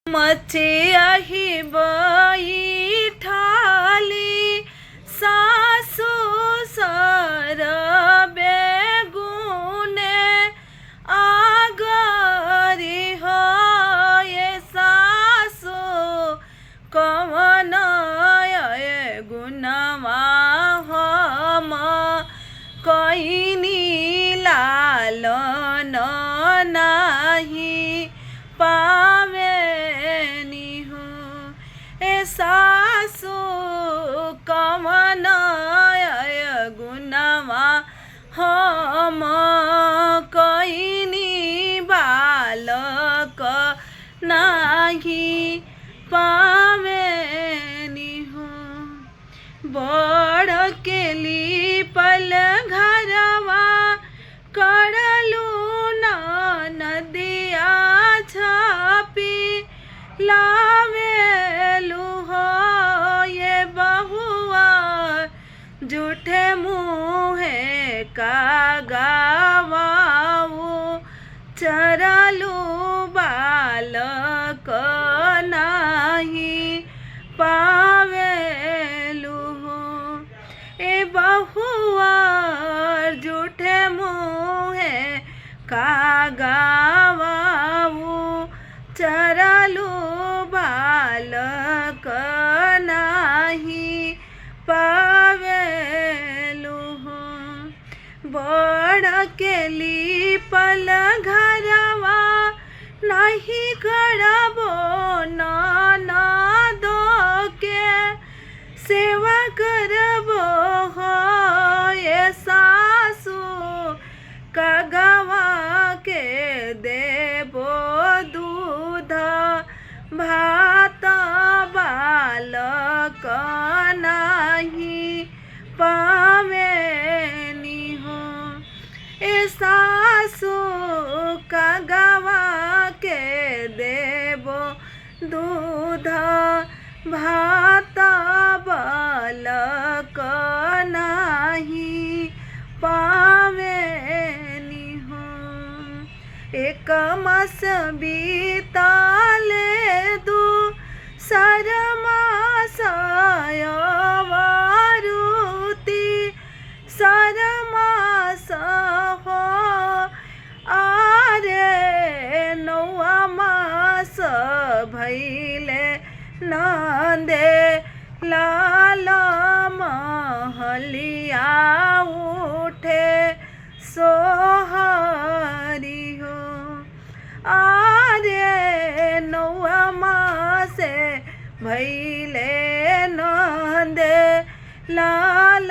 मचियाही बैठाली सासु सरबे गुने आगरी हो ये सासु कवन गुणवा हम कईनी लालन नाही पावेनी हो ए सासु कवन गुणवा हम कईनी बालक नाही पावेनी हो बड़ केली पल घरवा करलू नदिया छापी लावेलू हो ये बहुआ झूठे मुँहे का गावाऊ चरलू बालक नाही पावेलू हो ए बहुआ झूठे मुँहे का गावाऊ चरलू बालक नाही पावेलू हो बड़ केली पल घरवा नहीं करबो ननदो के सेवा करबो हो ये सासु कगवा के देबो दूध भात बालक नाही पावेनी हो ए सासु कगवा के देबो दूध भात बालक नाही पावेनी हो एक मास बीताले दू सरमास वारुती सरमास हो आरे नौवा मास भैले नंदे लाल महलिया उठे सोहरी हो आरे नौवा मासे भैले नंदे लाल